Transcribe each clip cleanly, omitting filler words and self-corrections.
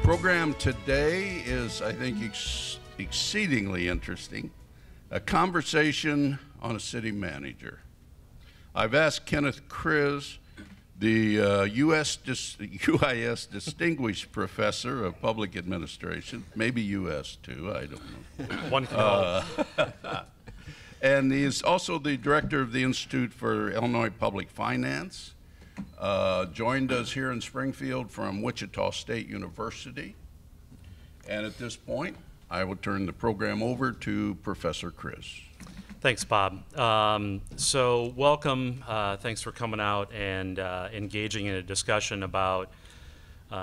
program today is, I think, exceedingly interesting. A conversation on a city manager. I've asked Kenneth Kriz, the UIS Distinguished Professor of Public Administration, maybe US too, I don't know. One can hope. And he is also the director of the Institute for Illinois Public Finance. Joined us here in Springfield from Wichita State University. And at this point, I will turn the program over to Professor Kriz. Thanks, Bob. So welcome. Thanks for coming out and engaging in a discussion about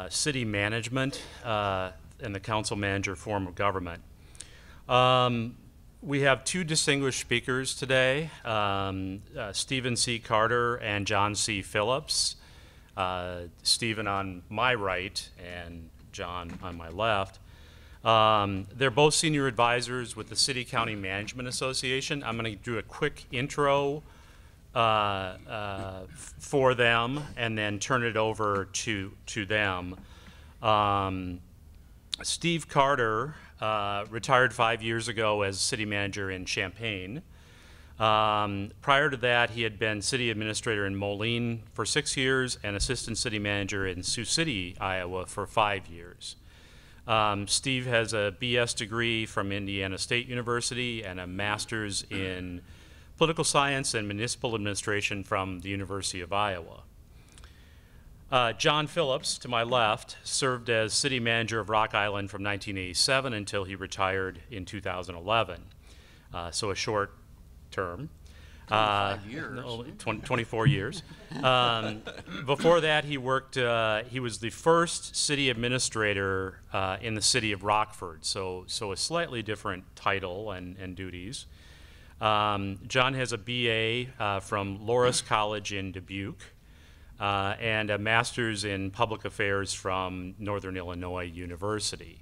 city management and the council manager form of government. We have two distinguished speakers today, Stephen C. Carter and John C. Phillips. Stephen on my right and John on my left. They're both senior advisors with the City County Management Association. I'm going to do a quick intro for them and then turn it over to them. Steve Carter retired 5 years ago as city manager in Champaign. Prior to that, he had been city administrator in Moline for 6 years and assistant city manager in Sioux City, Iowa for 5 years. Steve has a BS degree from Indiana State University and a master's in political science and municipal administration from the University of Iowa. John Phillips, to my left, served as city manager of Rock Island from 1987 until he retired in 2011. So a short term. 25 years. 24 years. Before that, he worked, he was the first city administrator in the city of Rockford, so a slightly different title and duties. John has a BA from Loras College in Dubuque and a master's in public affairs from Northern Illinois University.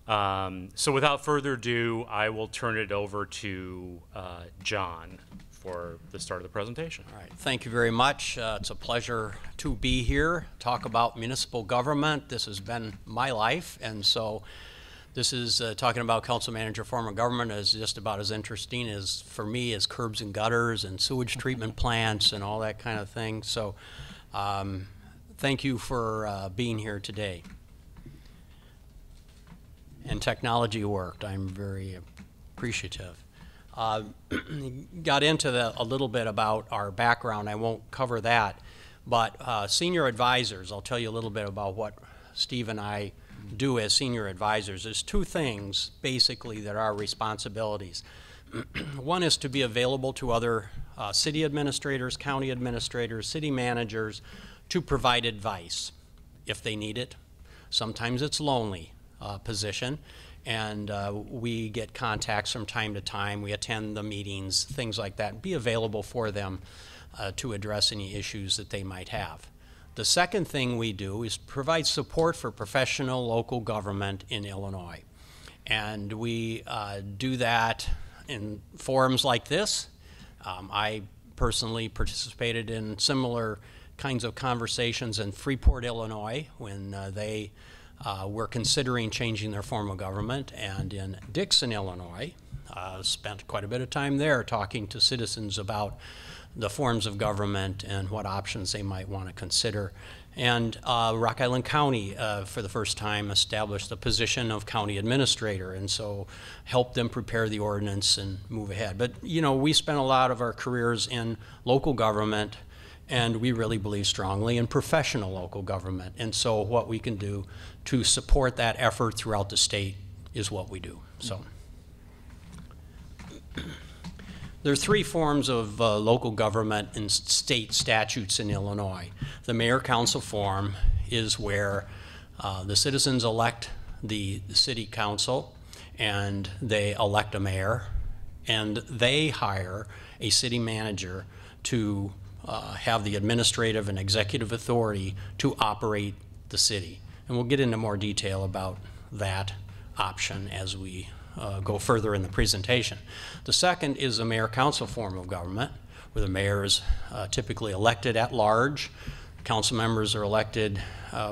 So without further ado, I will turn it over to John for the start of the presentation. All right, thank you very much. It's a pleasure to be here, talk about municipal government. This has been my life, and so this is talking about council manager form of government is just about as interesting as, for me, as curbs and gutters and sewage treatment plants and all that kind of thing. So thank you for being here today. And technology worked. I'm very appreciative. Got into a little bit about our background. I won't cover that, but senior advisors, I'll tell you a little bit about what Steve and I do as senior advisors. There's two things, basically, that are responsibilities. One is to be available to other city administrators, county administrators, city managers to provide advice if they need it. Sometimes it's lonely. Position, and we get contacts from time to time. We attend the meetings, things like that, be available for them to address any issues that they might have. The second thing we do is provide support for professional local government in Illinois, and we do that in forums like this. I personally participated in similar kinds of conversations in Freeport, Illinois, when they we're considering changing their form of government, and in Dixon, Illinois, spent quite a bit of time there talking to citizens about the forms of government and what options they might want to consider. And Rock Island County, for the first time, established the position of county administrator, and so helped them prepare the ordinance and move ahead. But you know, we spent a lot of our careers in local government, and we really believe strongly in professional local government. And so what we can do to support that effort throughout the state is what we do. So there are three forms of local government and state statutes in Illinois. The mayor-council form is where the citizens elect the city council, and they elect a mayor, and they hire a city manager to have the administrative and executive authority to operate the city. And we'll get into more detail about that option as we go further in the presentation. The second is the mayor-council form of government, where the mayor is typically elected at large Council members are elected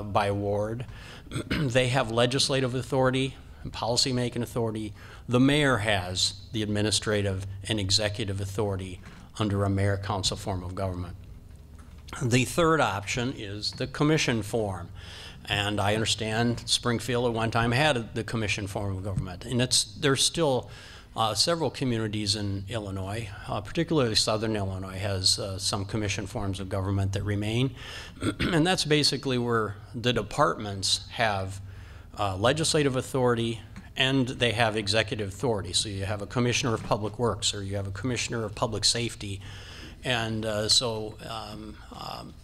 by ward. They have legislative authority and policy-making authority. The mayor has the administrative and executive authority under a mayor-council form of government. The third option is the commission form. And I understand Springfield at one time had the commission form of government. And there's still several communities in Illinois, particularly southern Illinois, has some commission forms of government that remain. And that's basically where the departments have legislative authority and they have executive authority. So you have a commissioner of public works or you have a commissioner of public safety. And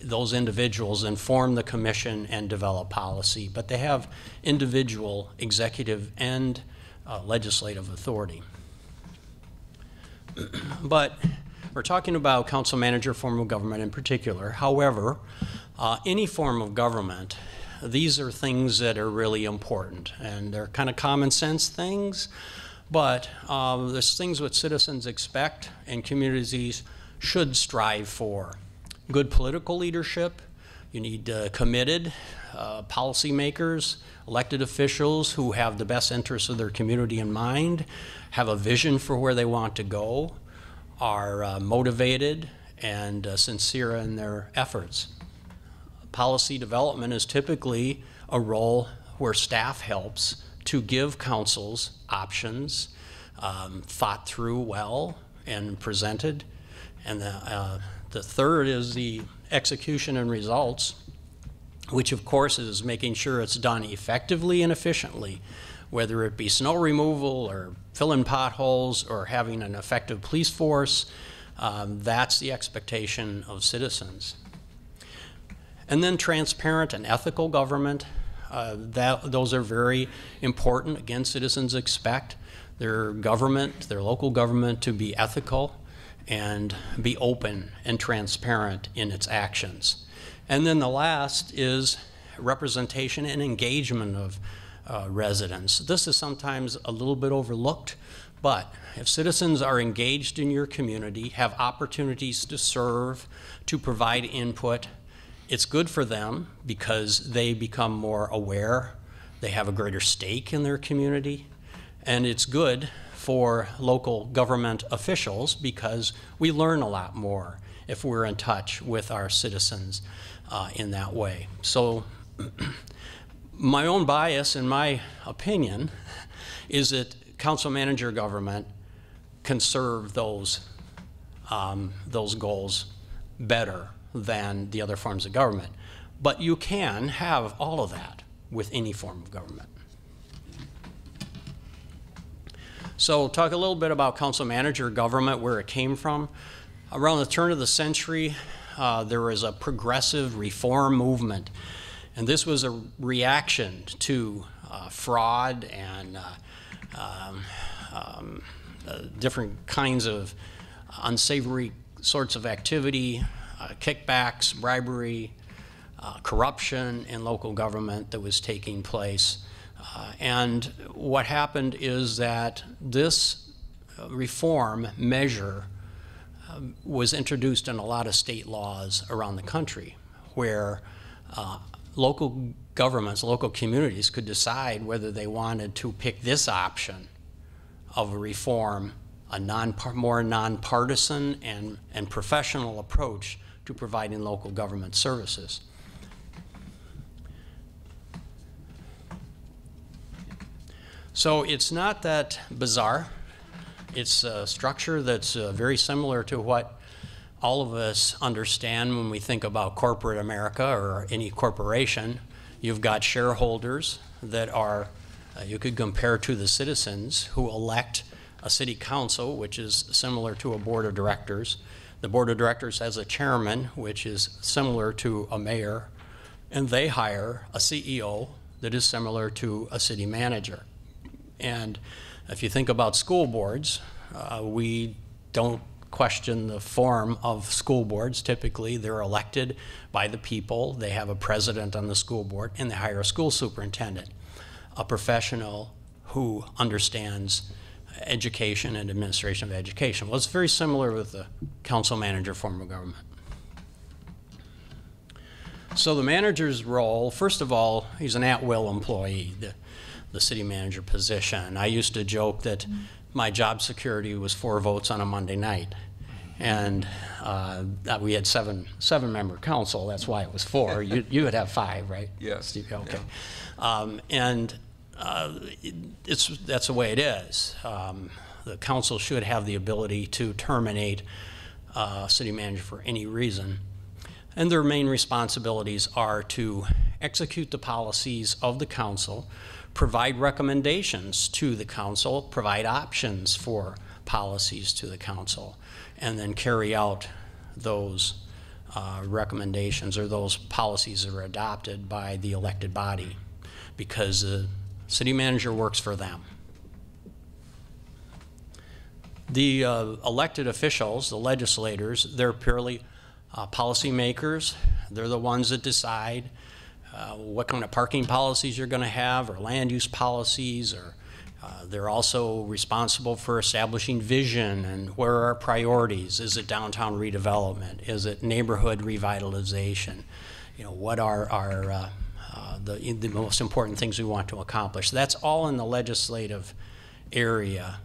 those individuals inform the commission and develop policy, but they have individual executive and legislative authority. But we're talking about council manager form of government in particular. However, any form of government, these are things that are really important, and they're kind of common sense things, but there's things that citizens expect and communities should strive for. Good political leadership. You need committed policymakers, elected officials who have the best interests of their community in mind, have a vision for where they want to go, are motivated and sincere in their efforts. Policy development is typically a role where staff helps to give councils options, thought through well and presented. And the third is the execution and results, which of course is making sure it's done effectively and efficiently, whether it be snow removal or filling potholes or having an effective police force. That's the expectation of citizens. And then transparent and ethical government. Those are very important. Again, citizens expect their government, their local government, to be ethical and be open and transparent in its actions. And then the last is representation and engagement of residents. This is sometimes a little bit overlooked, but if citizens are engaged in your community, have opportunities to serve, to provide input, it's good for them because they become more aware, they have a greater stake in their community, and it's good for local government officials because we learn a lot more if we're in touch with our citizens in that way. So my own bias and my opinion is that council manager government can serve those goals better than the other forms of government. But you can have all of that with any form of government. So talk a little bit about council manager government, where it came from. Around the turn of the century, there was a progressive reform movement. And this was a reaction to fraud and different kinds of unsavory sorts of activity, kickbacks, bribery, corruption in local government that was taking place. And what happened is that this reform measure was introduced in a lot of state laws around the country where local governments, local communities could decide whether they wanted to pick this option of a reform, a more nonpartisan and professional approach to providing local government services. So it's not that bizarre. It's a structure that's very similar to what all of us understand when we think about corporate America or any corporation. You've got shareholders that are, you could compare to the citizens who elect a city council, which is similar to a board of directors. The board of directors has a chairman, which is similar to a mayor, and they hire a CEO that is similar to a city manager. And if you think about school boards, we don't question the form of school boards. Typically, they're elected by the people. They have a president on the school board, and they hire a school superintendent, a professional who understands education and administration of education. Well, it's very similar with the council manager form of government. So the manager's role, first of all, he's an at-will employee, the city manager position. I used to joke that my job security was 4 votes on a Monday night. And we had seven-member council. That's why it was 4. You would have 5, right? Yes. Steve? Okay. Yeah. That's the way it is. The council should have the ability to terminate a city manager for any reason. And their main responsibilities are to execute the policies of the council, provide recommendations to the council, provide options for policies to the council, and then carry out those recommendations or those policies that are adopted by the elected body, because the city manager works for them. The elected officials, the legislators, they're purely policymakers. They're the ones that decide what kind of parking policies you're going to have, or land use policies, or they're also responsible for establishing vision and where are our priorities. Is it downtown redevelopment? Is it neighborhood revitalization? You know, what are the most important things we want to accomplish? That's all in the legislative area.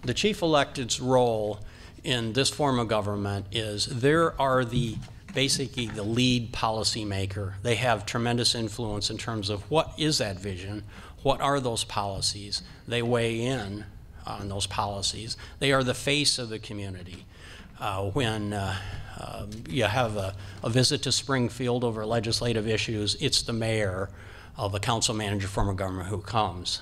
The chief elected's role in this form of government is basically the lead policymaker. They have tremendous influence in terms of what is that vision, what are those policies. They weigh in on those policies. They are the face of the community. When you have a visit to Springfield over legislative issues, it's the mayor of a council manager form of government who comes.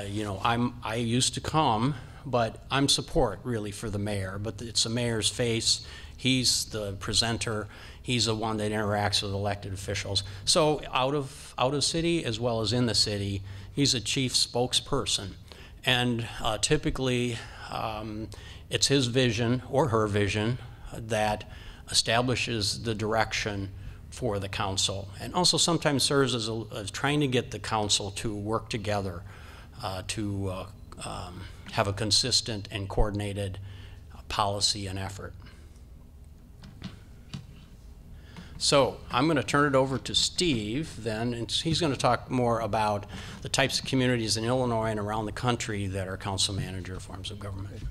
You know, I used to come, but I'm support really for the mayor, but it's the mayor's face. He's the presenter. He's the one that interacts with elected officials. So out of city as well as in the city, he's a chief spokesperson. And typically it's his vision or her vision that establishes the direction for the council, and also sometimes serves as trying to get the council to work together to have a consistent and coordinated policy and effort. So I'm going to turn it over to Steve then, and he's going to talk more about the types of communities in Illinois and around the country that are council manager forms of government.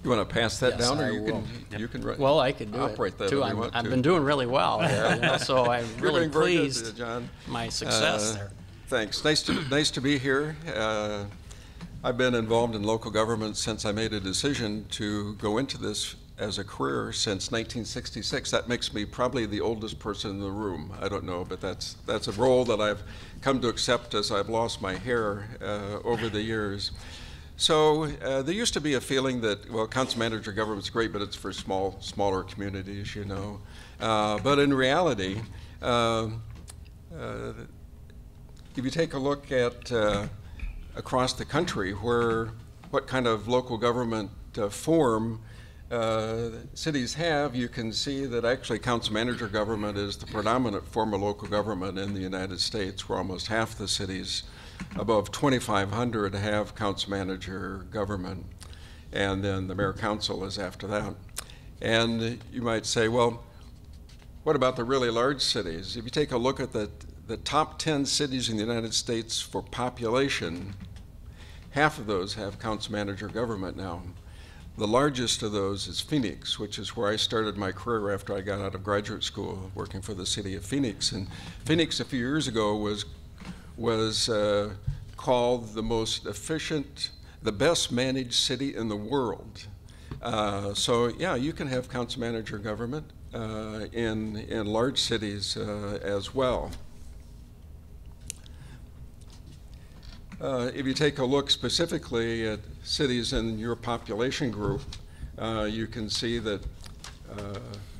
You want to pass that Yes, down, or I you will. you can Well, I could do operate it that too. if you want I've to. been doing really well there, you know, so I'm You're really doing very good, pleased John. my success there. Thanks. Nice to be here. I've been involved in local government since I made a decision to go into this as a career since 1966. That makes me probably the oldest person in the room. I don't know, but that's a role that I've come to accept as I've lost my hair over the years. So there used to be a feeling that, well, council manager government's great, but it's for smaller communities, you know. But in reality, if you take a look at across the country what kind of local government form cities have, you can see that actually council manager government is the predominant form of local government in the United States, where almost half the cities above 2,500 have council manager government, and then the mayor council is after that. And you might say, well, what about the really large cities? If you take a look at the top 10 cities in the United States for population, half of those have council manager government now. The largest of those is Phoenix, which is where I started my career after I got out of graduate school, working for the city of Phoenix. And Phoenix a few years ago was called the most efficient, the best managed city in the world. So yeah, you can have council manager government in large cities as well. If you take a look specifically at cities in your population group, you can see that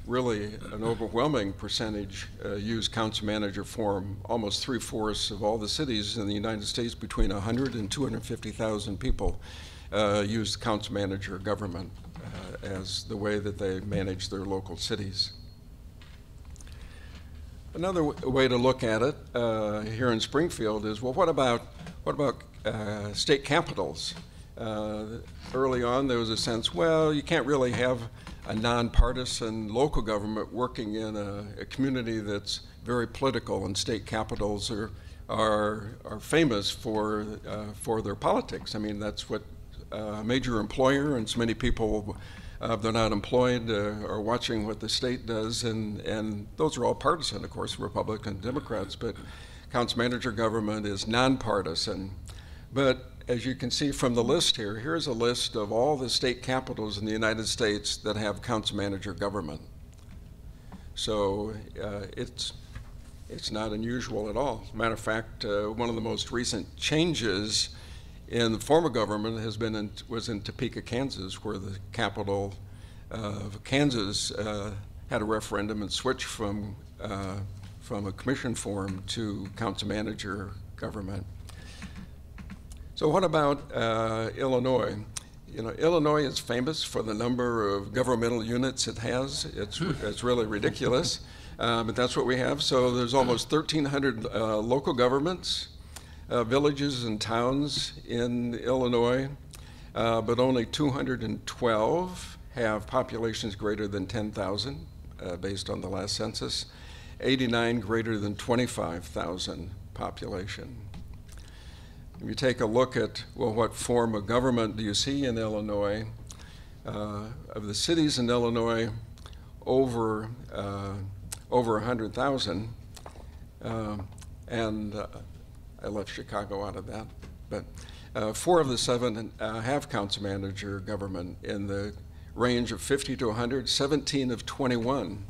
really an overwhelming percentage use council manager form. Almost 3/4 of all the cities in the United States, between 100 and 250,000 people, use council manager government as the way that they manage their local cities. Another way to look at it here in Springfield is, well, what about state capitals? Early on, there was a sense, well, you can't really have a nonpartisan local government working in a community that's very political, and state capitals are famous for their politics. I mean, that's what a major employer, and so many people, if they're not employed, are watching what the state does, and those are all partisan, of course, Republican, Democrats, but council manager government is nonpartisan. But as you can see from the list here, here's a list of all the state capitals in the United States that have council manager government. So it's not unusual at all. As a matter of fact, one of the most recent changes in the form of government was in Topeka, Kansas, where the capital of Kansas had a referendum and switched from a commission form to council manager government. So what about Illinois? You know, Illinois is famous for the number of governmental units it has. It's really ridiculous, but that's what we have. So there's almost 1,300 local governments, villages and towns in Illinois, but only 212 have populations greater than 10,000, based on the last census, 89 greater than 25,000 population. If you take a look at, well, what form of government do you see in Illinois? Of the cities in Illinois, over 100,000, and I left Chicago out of that, but 4 of the 7 have council manager government in the range of 50 to 100. 17 of 21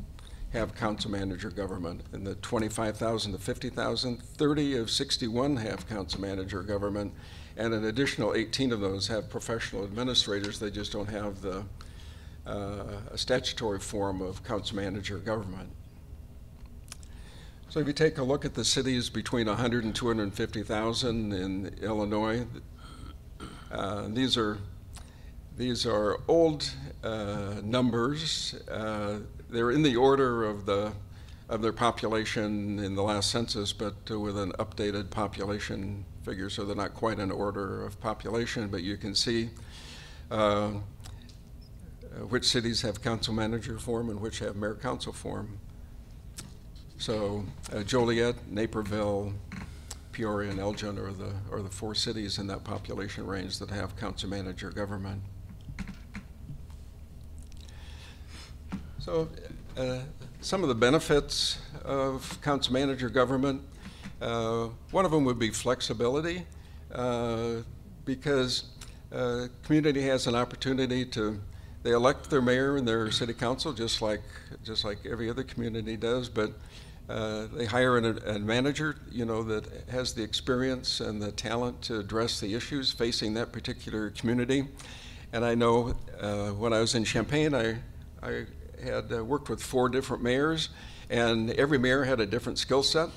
have council manager government. In the 25,000 to 50,000, 30 of 61 have council manager government, and an additional 18 of those have professional administrators. They just don't have a statutory form of council manager government. So if you take a look at the cities between 100 and 250,000 in Illinois, these are old numbers. They're in the order of their population in the last census, but with an updated population figure, so they're not quite in order of population, but you can see which cities have council manager form and which have mayor council form. So Joliet, Naperville, Peoria, and Elgin are the 4 cities in that population range that have council manager government. So some of the benefits of council manager government, one of them would be flexibility, because community has an opportunity they elect their mayor and their city council just like every other community does, but they hire a manager, you know, that has the experience and the talent to address the issues facing that particular community. And I know when I was in Champaign, I had worked with 4 different mayors, and every mayor had a different skill set.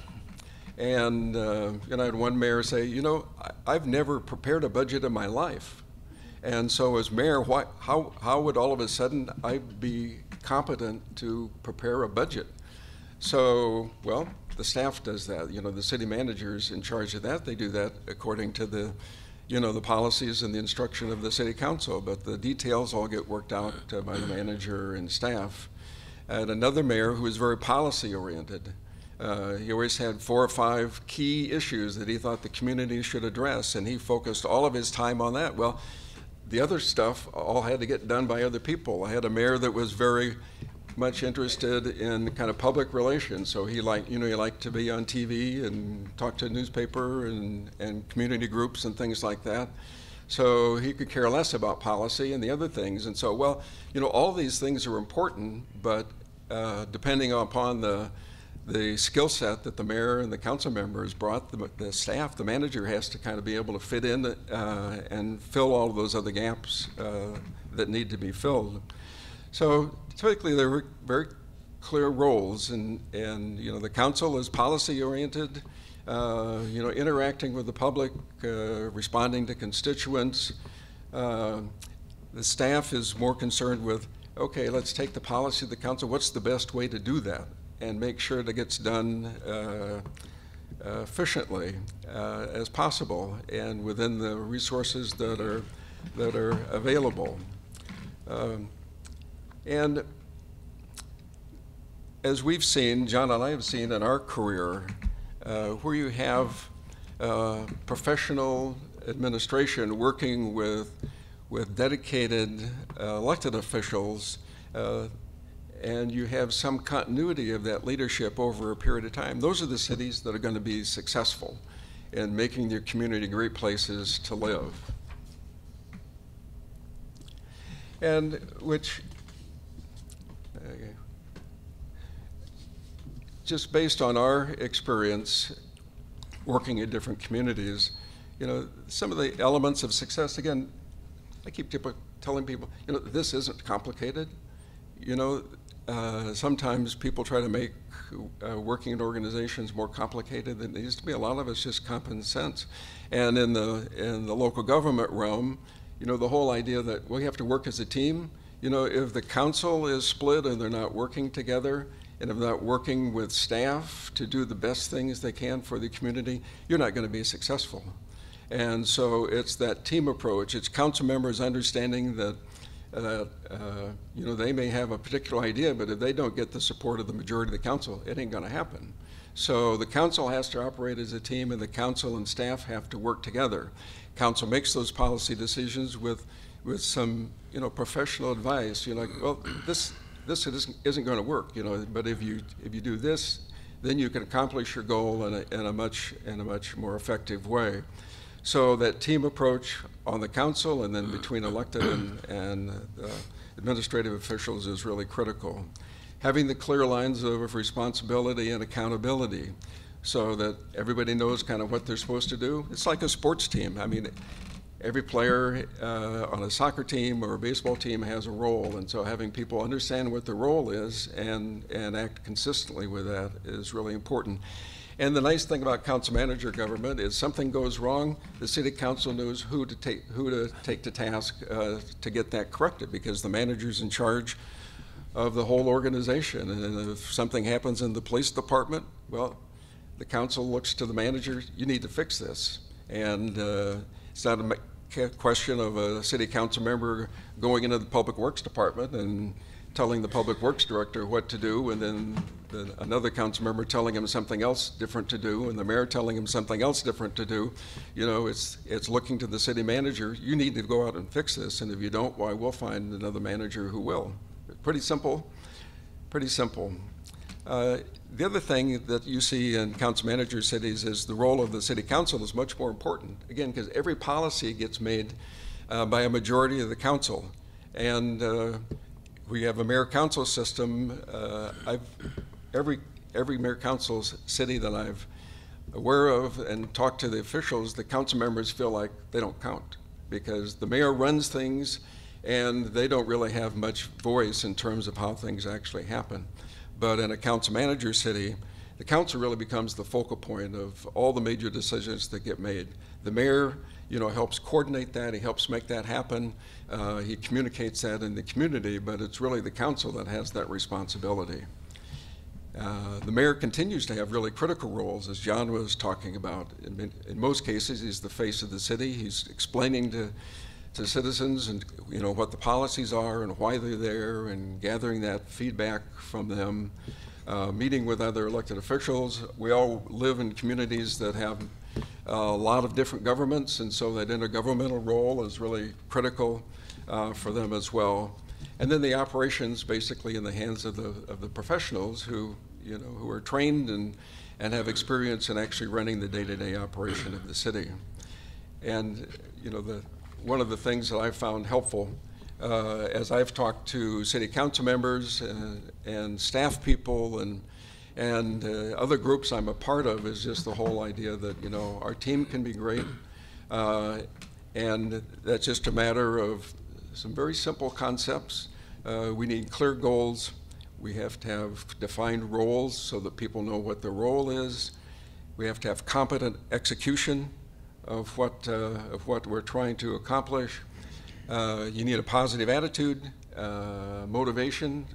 And I had one mayor say, you know, I've never prepared a budget in my life. And so as mayor, how would all of a sudden I be competent to prepare a budget? So, well, the staff does that. You know, the city manager's in charge of that. They do that according to the policies and the instruction of the city council, but the details all get worked out by the manager and staff. And another mayor who was very policy oriented. He always had 4 or 5 key issues that he thought the community should address, and he focused all of his time on that. Well, the other stuff all had to get done by other people. I had a mayor that was very much interested in kind of public relations, so he liked to be on TV and talk to a newspaper and community groups and things like that. So he could care less about policy and the other things. And so, well, you know, all these things are important, but depending upon the skill set that the mayor and the council members brought, the staff, the manager has to kind of be able to fit in and fill all of those other gaps that need to be filled. So typically there were very clear roles, and the council is policy oriented, interacting with the public, responding to constituents. The staff is more concerned with, okay, let's take the policy of the council, what's the best way to do that, and make sure that gets done efficiently as possible and within the resources that are available. And as we've seen, John and I have seen in our career, where you have professional administration working with dedicated elected officials, and you have some continuity of that leadership over a period of time, those are the cities that are going to be successful in making their community great places to live. And which, just based on our experience working in different communities, some of the elements of success, again, I keep telling people, this isn't complicated. Sometimes people try to make working in organizations more complicated than it needs to be. A lot of it's just common sense. And in the local government realm, the whole idea that we have to work as a team. If the council is split and they're not working together, and if they're not working with staff to do the best things they can for the community, you're not going to be successful. And so it's that team approach. It's council members understanding that they may have a particular idea, but if they don't get the support of the majority of the council, it ain't going to happen. So the council has to operate as a team, and the council and staff have to work together. Council makes those policy decisions with some professional advice. Well, this isn't going to work. But if you do this, then you can accomplish your goal in a much more effective way. So that team approach on the council and then between elected and administrative officials is really critical. Having the clear lines of responsibility and accountability so that everybody knows kind of what they're supposed to do. It's like a sports team. I mean, every player on a soccer team or a baseball team has a role, and so having people understand what their role is and act consistently with that is really important. And the nice thing about council manager government is something goes wrong, the city council knows who to take to task to get that corrected, because the manager's in charge of the whole organization. And if something happens in the police department, well, the council looks to the manager, you need to fix this. And it's not a question of a city council member going into the public works department and telling the public works director what to do, and then another council member telling him something else different to do, and the mayor telling him something else different to do. It's looking to the city manager, you need to go out and fix this, and if you don't, why, we'll find another manager who will. Pretty simple, pretty simple. The other thing that you see in council manager cities is the role of the city council is much more important. Again, because every policy gets made by a majority of the council. And we have a mayor-council system. Every mayor-council city that I've aware of and talked to the officials, the council members feel like they don't count because the mayor runs things and they don't really have much voice in terms of how things actually happen. But in a council manager city, the council really becomes the focal point of all the major decisions that get made. The mayor, helps coordinate that, he helps make that happen, he communicates that in the community, but it's really the council that has that responsibility. The mayor continues to have really critical roles, as John was talking about. In most cases, he's the face of the city. He's explaining to citizens and what the policies are and why they're there, and gathering that feedback from them, meeting with other elected officials. We all live in communities that have a lot of different governments, and so that intergovernmental role is really critical for them as well. And then the operations basically in the hands of the professionals who are trained and have experience in actually running the day-to-day operation of the city. And one of the things that I've found helpful as I've talked to city council members and staff people and other groups I'm a part of is just the whole idea that our team can be great, and that's just a matter of some very simple concepts. We need clear goals. We have to have defined roles so that people know what their role is. We have to have competent execution of what we're trying to accomplish. You need a positive attitude, motivation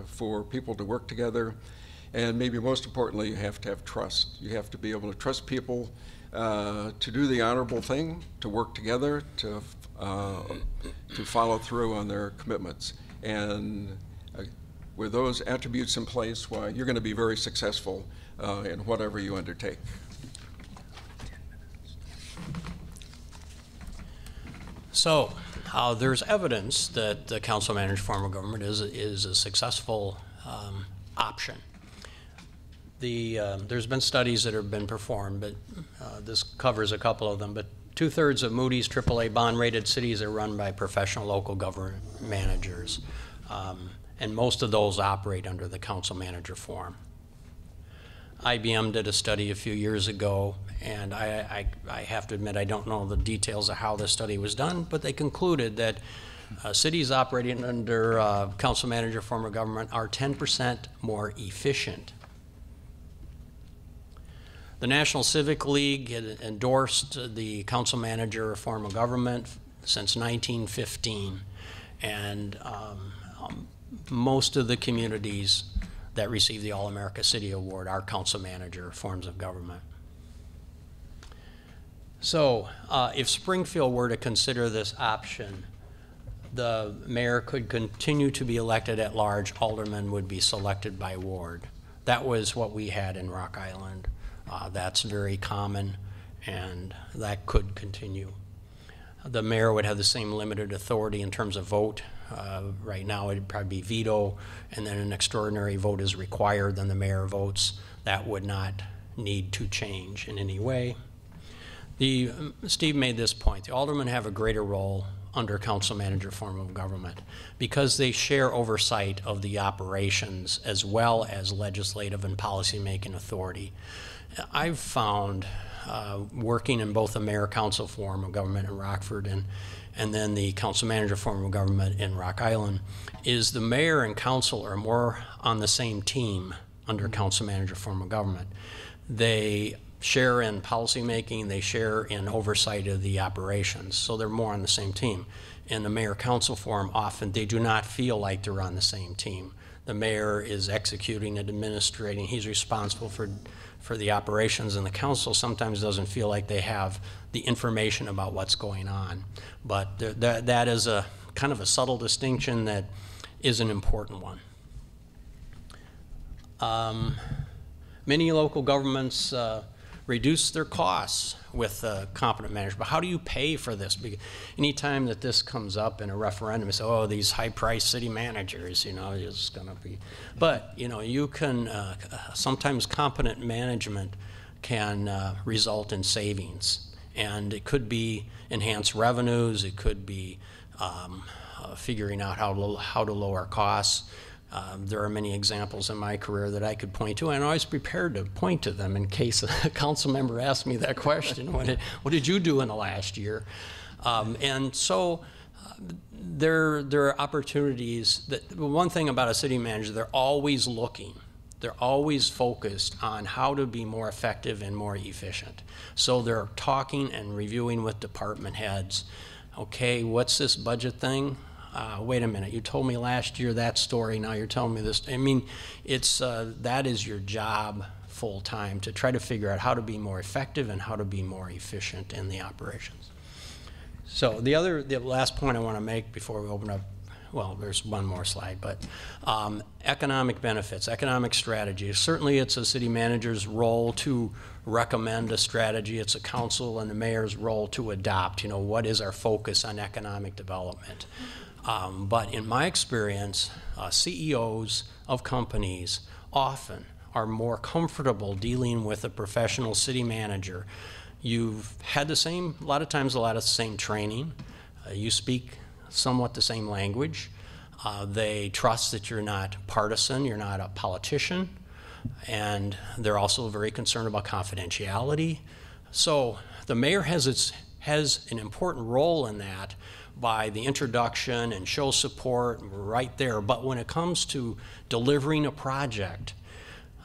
for people to work together, and maybe most importantly, you have to have trust. You have to be able to trust people to do the honorable thing, to work together, to follow through on their commitments. And with those attributes in place, why, you're going to be very successful in whatever you undertake. So there's evidence that the council manager form of government is a successful option. There's been studies that have been performed, but this covers a couple of them. But 2/3 of Moody's AAA bond-rated cities are run by professional local government managers, and most of those operate under the council manager form. IBM did a study a few years ago, and I have to admit I don't know the details of how the study was done, but they concluded that cities operating under council manager form of government are 10% more efficient. The National Civic League had endorsed the council manager form of government since 1915, and most of the communities that receive the All-America City Award are council manager forms of government. So if Springfield were to consider this option, the mayor could continue to be elected at large. Aldermen would be selected by ward. That was what we had in Rock Island. That's very common, and that could continue. The mayor would have the same limited authority in terms of vote. Right now it'd probably be veto, and then an extraordinary vote is required, then the mayor votes. That would not need to change in any way. Steve made this point. The aldermen have a greater role under council manager form of government because they share oversight of the operations as well as legislative and policy-making authority. I've found, working in both the mayor-council form of government in Rockford and then the council manager form of government in Rock Island, is the mayor and council are more on the same team under council manager form of government. They share in policy making, they share in oversight of the operations, so they're more on the same team. In the mayor-council form, often they do not feel like they're on the same team. The mayor is executing and administrating, he's responsible for the operations, and the council sometimes doesn't feel like they have the information about what's going on. But that is a kind of a subtle distinction that is an important one. Many local governments reduce their costs with competent management. But how do you pay for this? Because anytime that this comes up in a referendum, you say, oh, these high-priced city managers, you know, it's going to be. But, you know, you can, sometimes competent management can result in savings. And it could be enhanced revenues, it could be figuring out how to lower costs. There are many examples in my career that I could point to, and I'm always prepared to point to them in case a council member asks me that question. What did you do in the last year? And so there are opportunities that, one thing about a city manager, they're always looking. They're always focused on how to be more effective and more efficient. So they're talking and reviewing with department heads. Okay, what's this budget thing? Wait a minute, you told me last year that story, now you're telling me this. I mean, it's, that is your job full time, to try to figure out how to be more effective and how to be more efficient in the operations. So the last point I want to make before we open up, well, there's one more slide, but economic benefits, economic strategy. Certainly it's a city manager's role to recommend a strategy. It's a council and the mayor's role to adopt, you know, what is our focus on economic development. But in my experience, CEOs of companies often are more comfortable dealing with a professional city manager. You've had the same, a lot of times, a lot of the same training. You speak somewhat the same language. They trust that you're not partisan, you're not a politician, and they're also very concerned about confidentiality. So the mayor has an important role in that by the introduction and show support right there. But when it comes to delivering a project,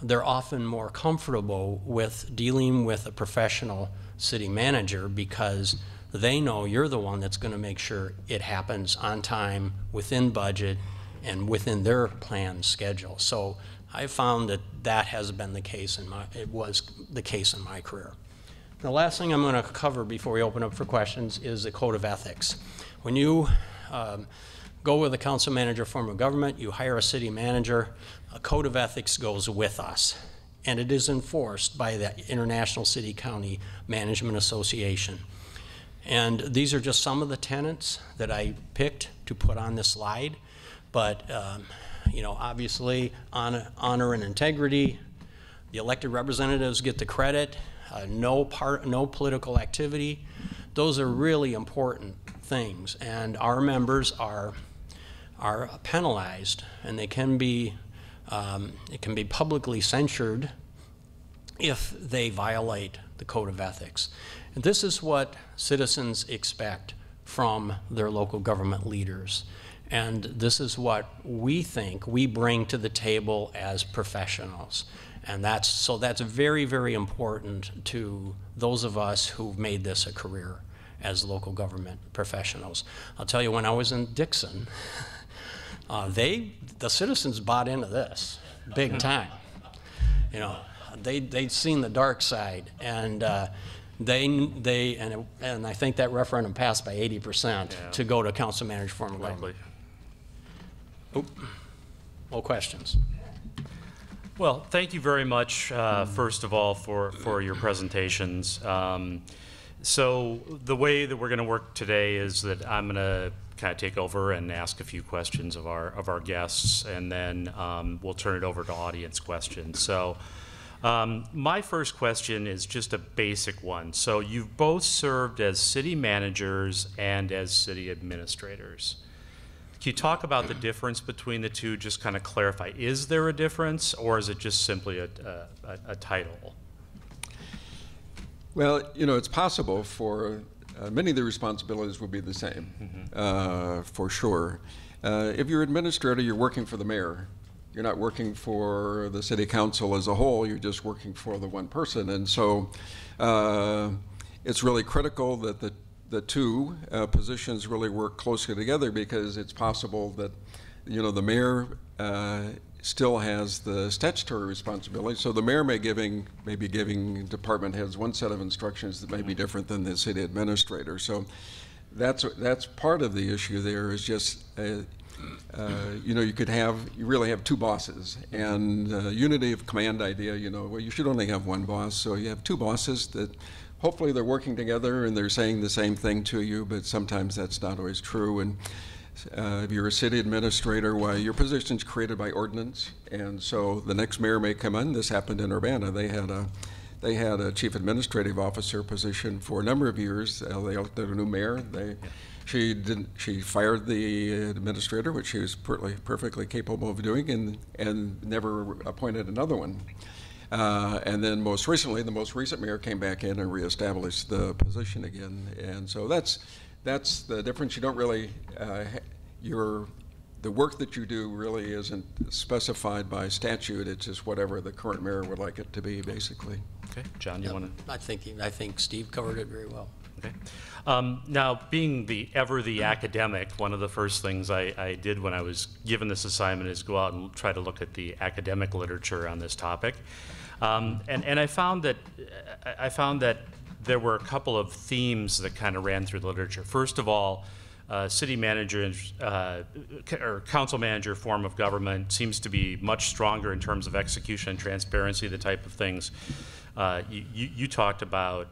they're often more comfortable with dealing with a professional city manager because they know you're the one that's going to make sure it happens on time, within budget, and within their planned schedule. So I found that has been the case it was the case in my career. The last thing I'm going to cover before we open up for questions is the code of ethics. When you go with a council manager form of government, you hire a city manager, a code of ethics goes with us, and it is enforced by the International City County Management Association. And these are just some of the tenets that I picked to put on this slide, but you know, obviously honor and integrity, the elected representatives get the credit, no political activity. Those are really important things, and our members are penalized, and they can be it can be publicly censured if they violate the code of ethics. And this is what citizens expect from their local government leaders, and this is what we think we bring to the table as professionals. And that's very, very important to those of us who've made this a career as local government professionals. I'll tell you, when I was in Dixon, the citizens bought into this big time. You know, they'd seen the dark side, and and I think that referendum passed by 80% to go to council manager form of government. More questions? Well, thank you very much, first of all, for your presentations. So the way that we're going to work today is that I'm going to kind of take over and ask a few questions of our guests, and then we'll turn it over to audience questions. So my first question is just a basic one. So you've both served as city managers and as city administrators. Can you talk about the difference between the two, just kind of clarify, is there a difference, or is it just simply a title? Well, you know, it's possible for many of the responsibilities will be the same, for sure. If you're administrator, you're working for the mayor. You're not working for the city council as a whole, you're just working for the one person. And so it's really critical that the two positions really work closely together, because it's possible that, you know, the mayor still has the statutory responsibility. So the mayor may be giving department heads one set of instructions that may be different than the city administrator. So that's part of the issue there, is just you know, you really have two bosses, and unity of command idea, you know, well, you should only have one boss. So you have two bosses that hopefully they're working together and they're saying the same thing to you, but sometimes that's not always true. And if you're a city administrator, well, your position's created by ordinance, and so the next mayor may come in. This happened in Urbana. They had a chief administrative officer position for a number of years. They elected a new mayor. She fired the administrator, which she was perfectly capable of doing, and never appointed another one. And then most recently, the most recent mayor came back in and reestablished the position again. And so that's the difference. You don't really, the work that you do really isn't specified by statute. It's just whatever the current mayor would like it to be, basically. Okay, John, you want to? I think Steve covered it very well. Okay. Now, being the academic, one of the first things I did when I was given this assignment is go out and try to look at the academic literature on this topic, and I found that there were a couple of themes that kind of ran through the literature. First of all, city manager or council manager form of government seems to be much stronger in terms of execution and transparency, the type of things you talked about,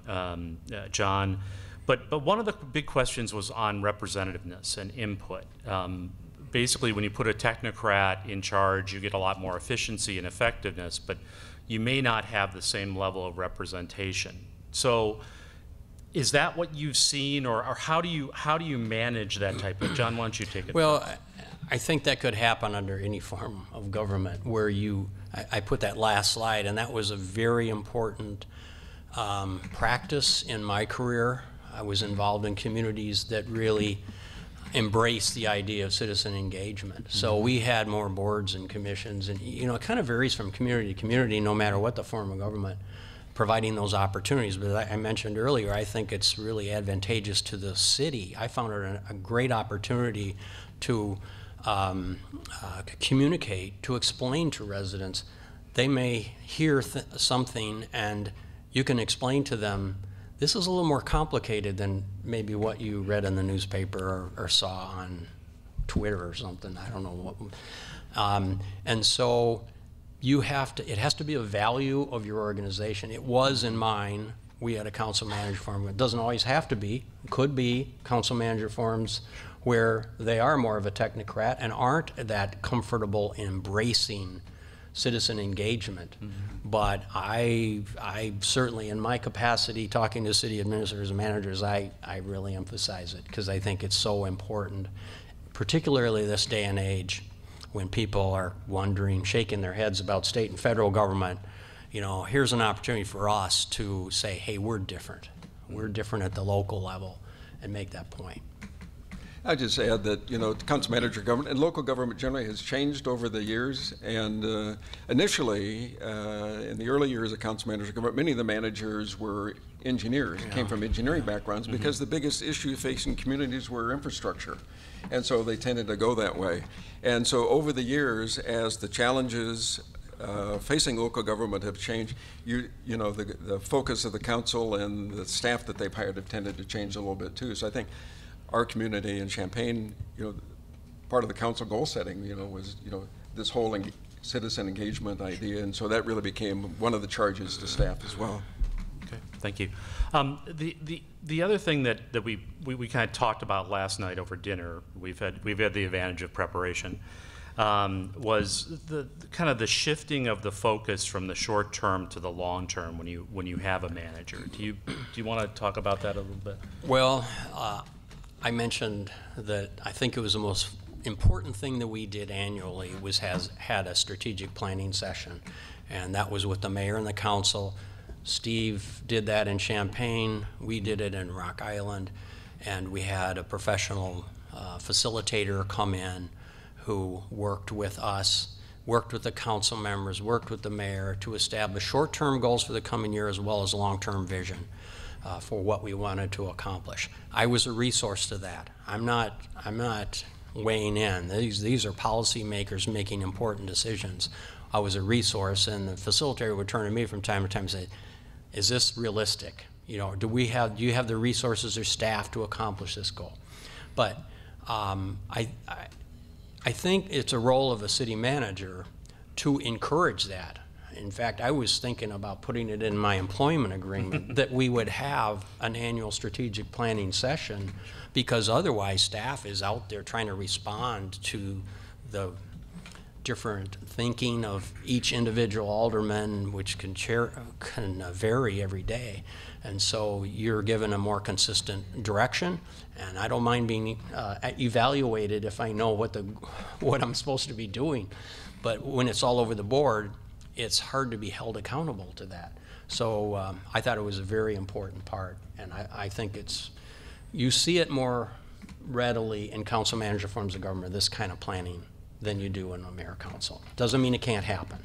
John. But one of the big questions was on representativeness and input. Basically, when you put a technocrat in charge, you get a lot more efficiency and effectiveness, but you may not have the same level of representation. So is that what you've seen, or how do you manage that type of? John, why don't you take it? Well, I think that could happen under any form of government where I put that last slide, and that was a very important practice in my career. I was involved in communities that really embraced the idea of citizen engagement. So we had more boards and commissions, and you know, it kind of varies from community to community, no matter what the form of government, providing those opportunities. But I mentioned earlier, I think it's really advantageous to the city. I found it a great opportunity to communicate, to explain to residents. They may hear something, and you can explain to them, this is a little more complicated than maybe what you read in the newspaper or saw Twitter or something. I don't know what. And so you have to, it has to be a value of your organization. It was in mine. We had a council manager forum. It doesn't always have to be. It could be council manager forums where they are more of a technocrat and aren't that comfortable in embracing citizen engagement. But I certainly, in my capacity, talking to city administrators and managers, I really emphasize it because I think it's so important, particularly this day and age when people are wondering, shaking their heads about state and federal government. You know, here's an opportunity for us to say, hey, we're different. We're different at the local level and make that point. I just add that, you know, council manager government and local government generally has changed over the years. And initially, in the early years of council manager government, many of the managers were engineers, came from engineering backgrounds, because the biggest issue facing communities were infrastructure. And so they tended to go that way. And so over the years, as the challenges facing local government have changed, you know, the focus of the council and the staff that they've hired have tended to change a little bit too. So I think our community in Champaign, you know, part of the council goal setting, you know, was, you know, this whole citizen engagement idea, and so that really became one of the charges to staff as well. Okay, thank you. The other thing that we kind of talked about last night over dinner, we've had the advantage of preparation, was the kind of the shifting of the focus from the short term to the long term when you have a manager. Do you want to talk about that a little bit? Well, I mentioned that I think it was the most important thing that we did annually was had a strategic planning session, and that was with the mayor and the council. Steve did that in Champaign, we did it in Rock Island, and we had a professional facilitator come in who worked with us, worked with the council members, worked with the mayor to establish short-term goals for the coming year as well as long-term vision for what we wanted to accomplish. I was a resource to that. I'm not weighing in. These are policymakers making important decisions. I was a resource, and the facilitator would turn to me from time to time and say, is this realistic? You know, do you have the resources or staff to accomplish this goal? But I think it's a role of a city manager to encourage that. In fact, I was thinking about putting it in my employment agreement that we would have an annual strategic planning session, because otherwise staff is out there trying to respond to the different thinking of each individual alderman, which can vary every day. And so you're given a more consistent direction, and I don't mind being evaluated if I know what I'm supposed to be doing. But when it's all over the board, it's hard to be held accountable to that. So I thought it was a very important part, and I think you see it more readily in council manager forms of government, this kind of planning, than you do in a mayor council. Doesn't mean it can't happen.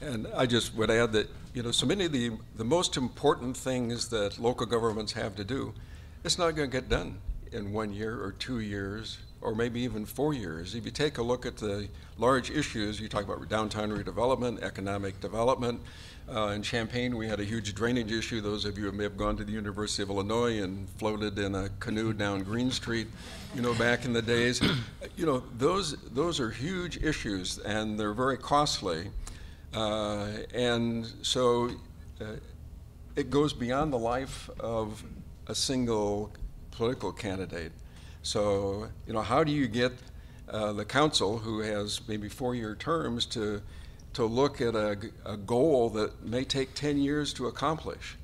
And I just would add that, you know, so many of the most important things that local governments have to do, it's not going to get done in 1 year or 2 years or maybe even 4 years. If you take a look at the large issues, you talk about downtown redevelopment, economic development. In Champaign, we had a huge drainage issue. Those of you who may have gone to the University of Illinois and floated in a canoe down Green Street, you know, back in the days, you know, those are huge issues, and they're very costly. And so it goes beyond the life of a single political candidate. So, you know, how do you get the council, who has maybe 4-year terms, to look at a goal that may take 10 years to accomplish?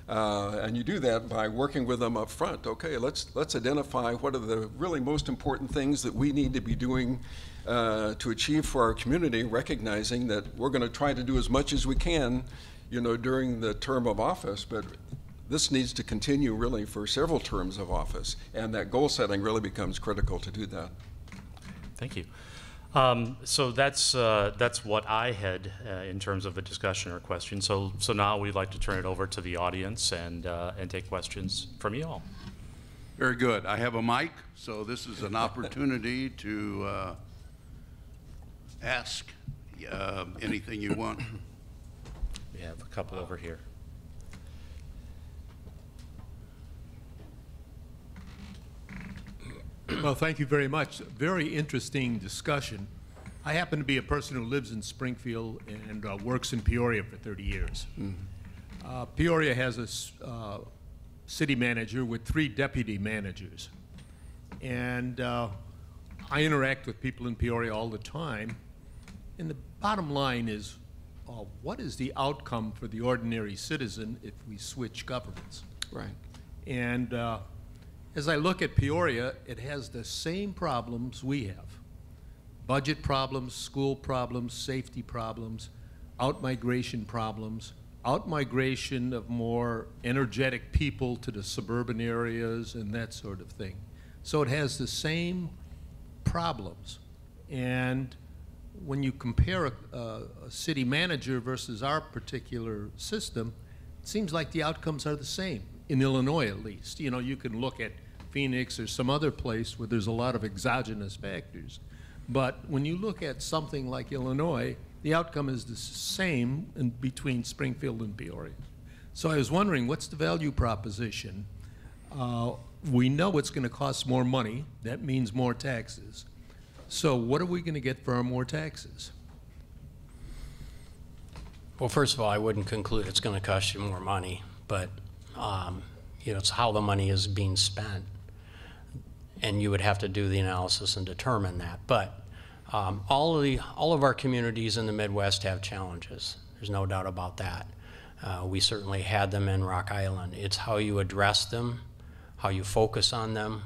And you do that by working with them up front. Okay, let's identify what are the really most important things that we need to be doing to achieve for our community, recognizing that we're going to try to do as much as we can, you know, during the term of office, but this needs to continue really for several terms of office, and that goal setting really becomes critical to do that. Thank you. So that's what I had in terms of a discussion or question. So now we'd like to turn it over to the audience and take questions from you all. Very good. I have a mic, so this is an opportunity to ask anything you want. We have a couple over here. Well, thank you very much. Very interesting discussion. I happen to be a person who lives in Springfield and works in Peoria for 30 years. Peoria has a city manager with 3 deputy managers. And I interact with people in Peoria all the time. And the bottom line is, what is the outcome for the ordinary citizen if we switch governments? Right. And as I look at Peoria, it has the same problems we have. Budget problems, school problems, safety problems, out-migration problems, out-migration of more energetic people to the suburban areas and that sort of thing. So it has the same problems. And when you compare a city manager versus our particular system, it seems like the outcomes are the same, in Illinois at least. You know, you can look at Phoenix or some other place where there's a lot of exogenous factors. But when you look at something like Illinois, the outcome is the same in between Springfield and Peoria. So I was wondering, what's the value proposition? We know it's going to cost more money. That means more taxes. So what are we going to get for our more taxes? Well, first of all, I wouldn't conclude it's going to cost you more money, but you know, it's how the money is being spent, and you would have to do the analysis and determine that. But all of our communities in the Midwest have challenges. There's no doubt about that. We certainly had them in Rock Island. It's how you address them, how you focus on them,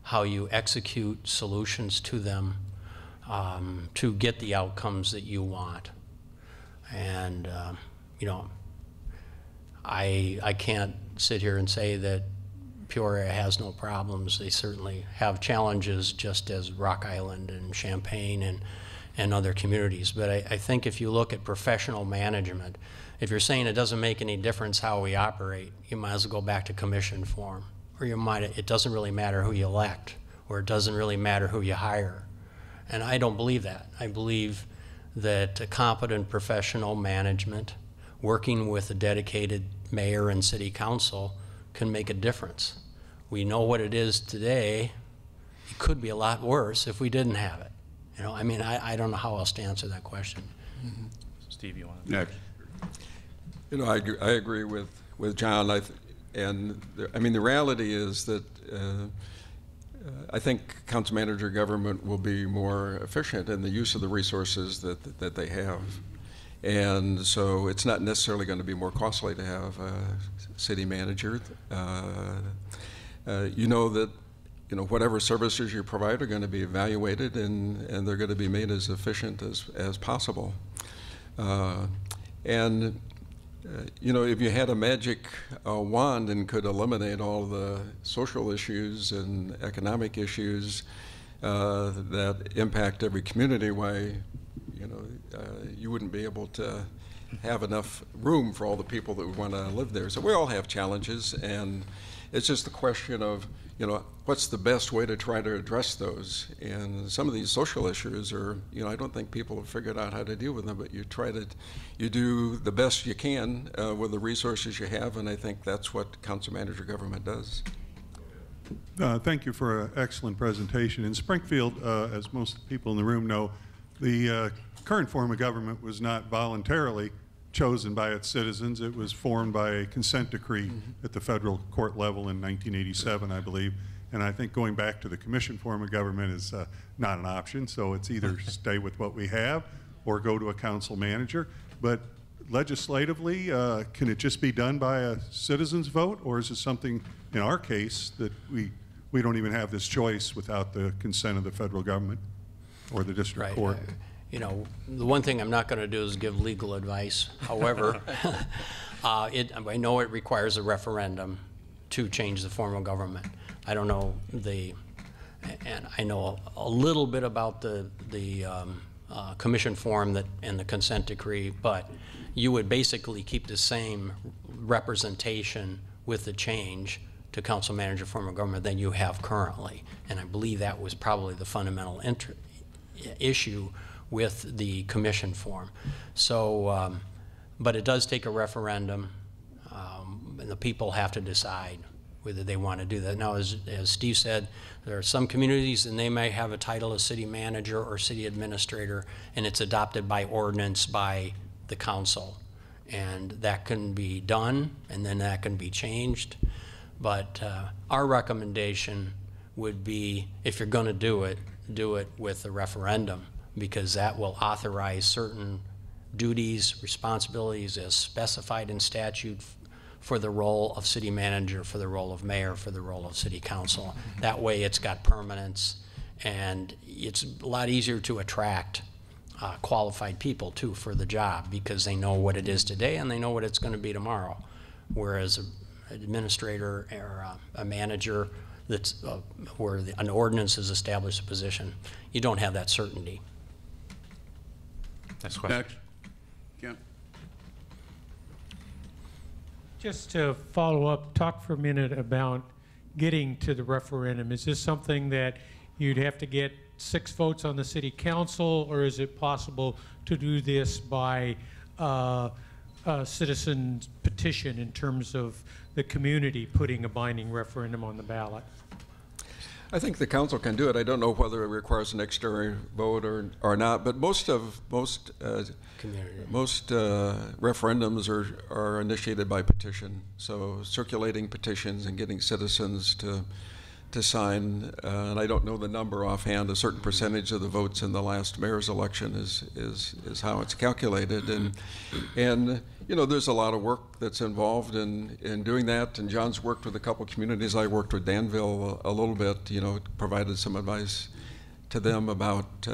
how you execute solutions to them to get the outcomes that you want. And you know, I can't sit here and say that Peoria has no problems. They certainly have challenges, just as Rock Island and Champaign and other communities. But I think if you look at professional management, if you're saying it doesn't make any difference how we operate, you might as well go back to commission form. Or it doesn't really matter who you elect, or it doesn't really matter who you hire. And I don't believe that. I believe that a competent professional management working with a dedicated mayor and city council can make a difference. We know what it is today. It could be a lot worse if we didn't have it. You know, I mean, I don't know how else to answer that question. Mm-hmm. Steve, you want to? Next. You know, I agree with John. I mean, the reality is that I think council manager government will be more efficient in the use of the resources that they have. And so it's not necessarily going to be more costly to have a city manager. You know that, you know, whatever services you provide are going to be evaluated, and they're going to be made as efficient as possible. You know, if you had a magic wand and could eliminate all the social issues and economic issues that impact every community, why, you know, you wouldn't be able to have enough room for all the people that would want to live there. So we all have challenges, and it's just a question of, you know, what's the best way to try to address those. And some of these social issues are, you know, I don't think people have figured out how to deal with them, but you do the best you can with the resources you have, and I think that's what council manager government does. Thank you for an excellent presentation. In Springfield, as most people in the room know, the current form of government was not voluntarily chosen by its citizens. It was formed by a consent decree at the federal court level in 1987, I believe. And I think going back to the commission form of government is not an option. So it's either stay with what we have or go to a council manager. But legislatively, can it just be done by a citizen's vote? Or is it something, in our case, that we don't even have this choice without the consent of the federal government or the district court? You know, the one thing I'm not going to do is give legal advice. However, I know it requires a referendum to change the form of government. I don't know and I know a little bit about the commission form and the consent decree, but you would basically keep the same representation with the change to council manager form of government than you have currently. And I believe that was probably the fundamental issue with the commission form. So, but it does take a referendum, and the people have to decide whether they want to do that. Now, as Steve said, there are some communities and they may have a title of city manager or city administrator, and it's adopted by ordinance by the council. And that can be done, and then that can be changed. But our recommendation would be, if you're going to do it with a referendum, because that will authorize certain duties, responsibilities as specified in statute for the role of city manager, for the role of mayor, for the role of city council. That way it's got permanence, and it's a lot easier to attract qualified people too for the job, because they know what it is today and they know what it's going to be tomorrow. Whereas an administrator or a manager that's where an ordinance has established a position, you don't have that certainty. Next question. Next. Kent. Just to follow up, talk for a minute about getting to the referendum. Is this something that you'd have to get 6 votes on the city council, or is it possible to do this by citizen petition in terms of the community putting a binding referendum on the ballot? I think the council can do it. I don't know whether it requires an extra vote or not, but most referendums are initiated by petition. So circulating petitions and getting citizens to sign, and I don't know the number offhand. A certain percentage of the votes in the last mayor's election is how it's calculated, and you know, there's a lot of work that's involved in doing that. And John's worked with a couple communities. I worked with Danville a little bit. You know, provided some advice to them about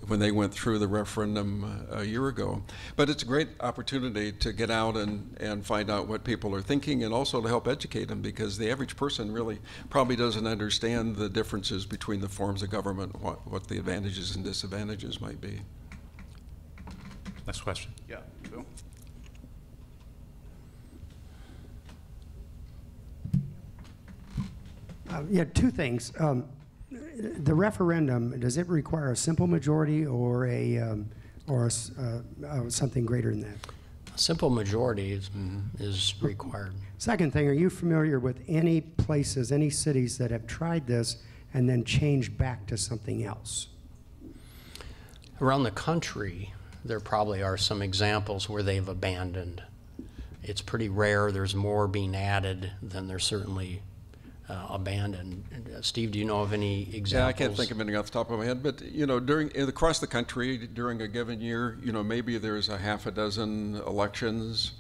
when they went through the referendum a year ago. But it's a great opportunity to get out and find out what people are thinking, and also to help educate them, because the average person really probably doesn't understand the differences between the forms of government, what the advantages and disadvantages might be. Next question. Yeah, Bill. Yeah, 2 things. The referendum, does it require a simple majority or something greater than that? A simple majority is required. Second thing, are you familiar with any places, any cities that have tried this and then changed back to something else? Around the country, there probably are some examples where they've abandoned. It's pretty rare. There's more being added than there's certainly abandoned. Steve, do you know of any examples? Yeah, I can't think of anything off the top of my head, but you know, across the country during a given year, you know, maybe there's a half a dozen elections,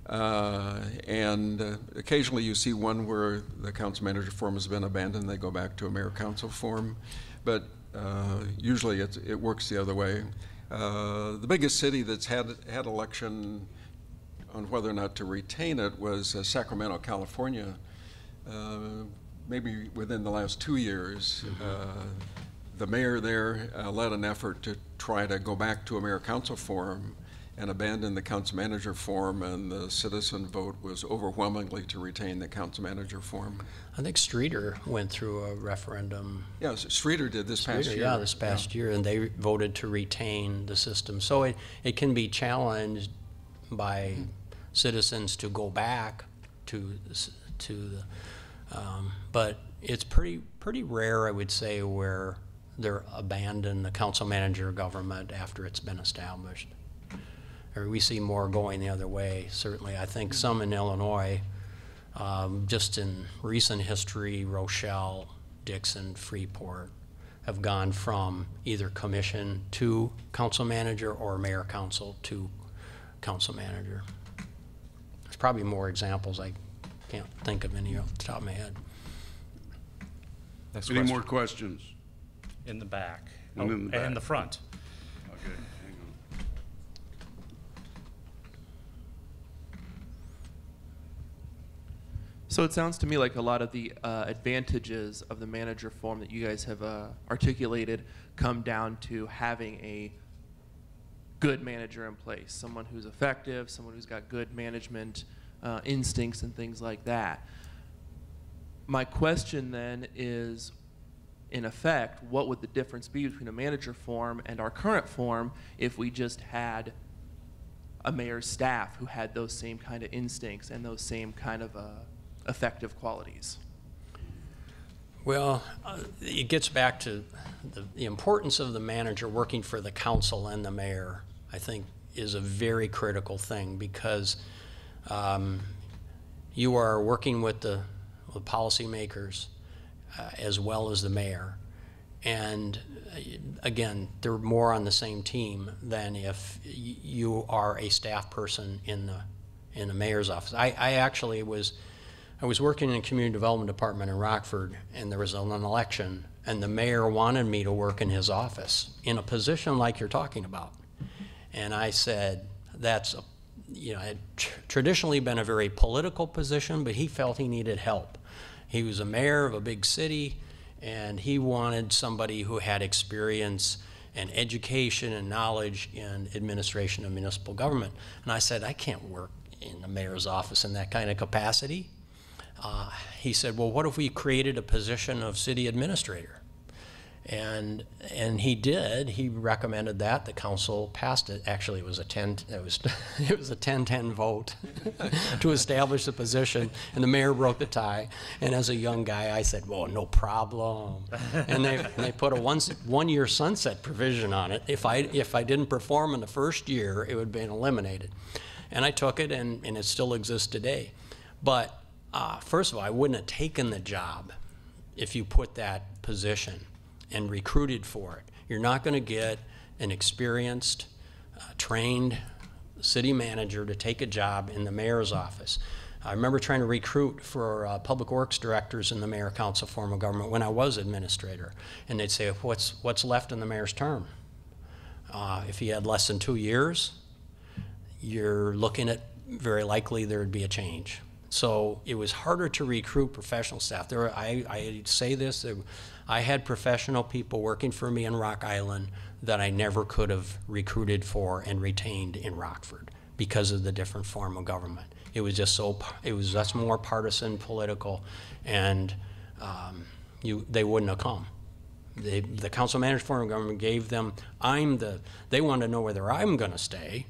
and occasionally you see one where the council manager form has been abandoned. They go back to a mayor council form, but usually it works the other way. The biggest city that's had election on whether or not to retain it was Sacramento, California. Maybe within the last 2 years, the mayor there led an effort to try to go back to a mayor council form and abandon the council manager form, and the citizen vote was overwhelmingly to retain the council manager form. I think Streeter went through a referendum. Yeah, Streeter did this past year. Yeah, this past year, and they voted to retain the system. So it can be challenged by citizens to go back to the, but it's pretty rare, I would say, where they're abandoned the council manager government after it's been established. Or we see more going the other way, certainly. I think some in Illinois, just in recent history, Rochelle, Dixon, Freeport, have gone from either commission to council manager or mayor council to council manager. There's probably more examples. I can't think of any off the top of my head. Next Any question. more questions? In the back. One in the back. And the front. Okay, hang on. So it sounds to me like a lot of the advantages of the manager form that you guys have articulated come down to having a good manager in place, someone who's effective, someone who's got good management instincts and things like that. My question then is, in effect, what would the difference be between a manager form and our current form if we just had a mayor's staff who had those same kind of instincts and those same kind of effective qualities? Well, it gets back to the importance of the manager working for the council and the mayor, I think, is a very critical thing, because you are working with the policymakers as well as the mayor. And again, they're more on the same team than if you are a staff person in the mayor's office. I actually was working in the community development department in Rockford, and there was an election, and the mayor wanted me to work in his office in a position like you're talking about. And I said, that's it had traditionally been a very political position, but he felt he needed help. He was a mayor of a big city, and he wanted somebody who had experience and education and knowledge in administration of municipal government. And I said, I can't work in the mayor's office in that kind of capacity. He said, well, what if we created a position of city administrator? And he did. He recommended that. The council passed it. Actually, it was a 10-10 vote to establish the position, and the mayor broke the tie. And as a young guy, I said, well, no problem. And they put a one-year sunset provision on it. If I didn't perform in the first year, it would have been eliminated. And I took it, and it still exists today. But first of all, I wouldn't have taken the job if you put that position and recruited for it. You're not going to get an experienced, trained city manager to take a job in the mayor's office. I remember trying to recruit for public works directors in the mayor council form of government when I was administrator, and they'd say, what's left in the mayor's term? If he had less than 2 years, you're looking at very likely there'd be a change. So it was harder to recruit professional staff. I say this, I had professional people working for me in Rock Island that I never could have recruited for and retained in Rockford because of the different form of government. It was just that's more partisan, political, and they wouldn't have come. The council manager form of government gave them, they wanted to know whether I'm going to stay,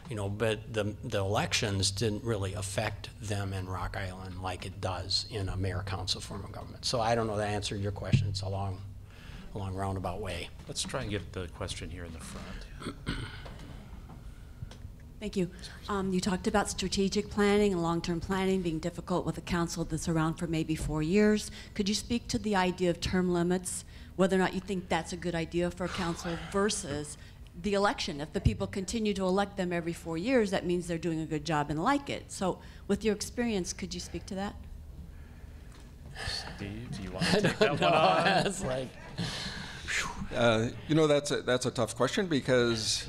but the elections didn't really affect them in Rock Island like it does in a mayor council form of government. So I don't know that answered your question. It's a long roundabout way. Let's try and get the question here in the front. Thank you. You talked about strategic planning and long-term planning being difficult with a council that's around for maybe 4 years. Could you speak to the idea of term limits, whether or not you think that's a good idea for a council versus the election? If the people continue to elect them every 4 years, that means they're doing a good job and like it. So with your experience, could you speak to that? Steve, do you want to take that one on? That's like, that's a tough question because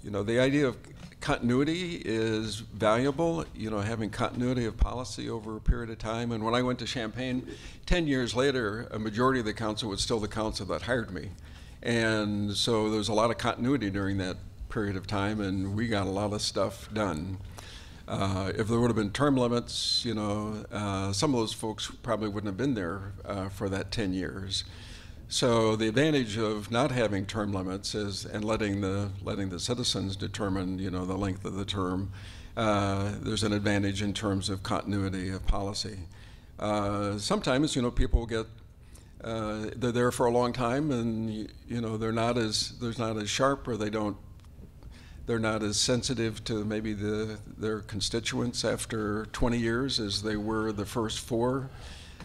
the idea of continuity is valuable, having continuity of policy over a period of time. And when I went to Champaign 10 years later, a majority of the council was still the council that hired me. And so there was a lot of continuity during that period of time, and we got a lot of stuff done. If there would have been term limits, some of those folks probably wouldn't have been there for that 10 years. So the advantage of not having term limits is, and letting the citizens determine, the length of the term, there's an advantage in terms of continuity of policy. Sometimes, people get they're there for a long time, and they're not as sharp, or they're not as sensitive to maybe their constituents after 20 years as they were the first 4.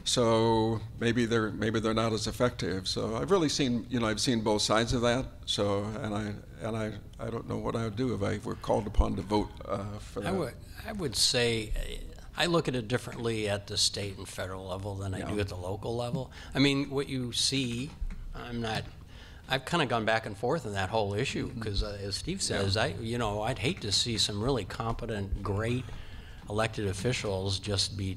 So maybe they're not as effective. So I've really seen I've seen both sides of that. So and I don't know what I would do if I were called upon to vote for that. I would say I look at it differently at the state and federal level than I do at the local level. I mean, what you see, I've kind of gone back and forth on that whole issue because, as Steve says, I'd hate to see some really competent, great elected officials just be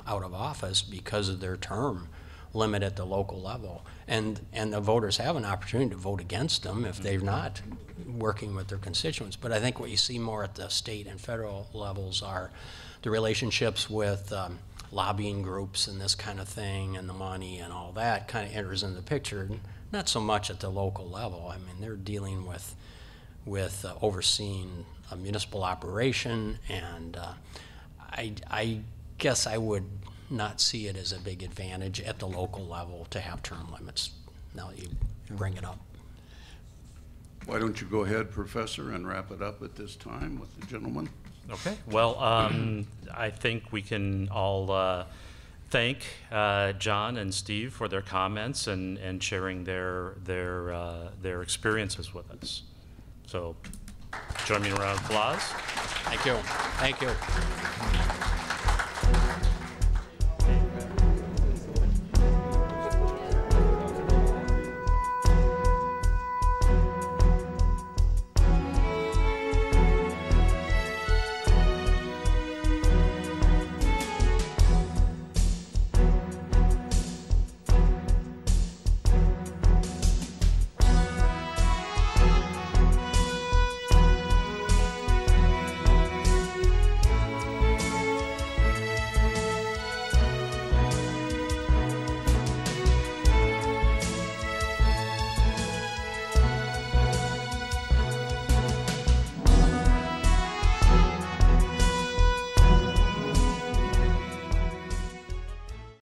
out of office because of their term limit at the local level, and the voters have an opportunity to vote against them if they're not working with their constituents. But I think what you see more at the state and federal levels are the relationships with lobbying groups and this kind of thing, and the money and all that kind of enters in the picture. Not so much at the local level. I mean, they're dealing with overseeing a municipal operation, and I guess I would not see it as a big advantage at the local level to have term limits, now that you bring it up. Why don't you go ahead, Professor, and wrap it up at this time with the gentleman? Okay. Well, I think we can all thank John and Steve for their comments and sharing their experiences with us. So, join me in a round of applause. Thank you. Thank you.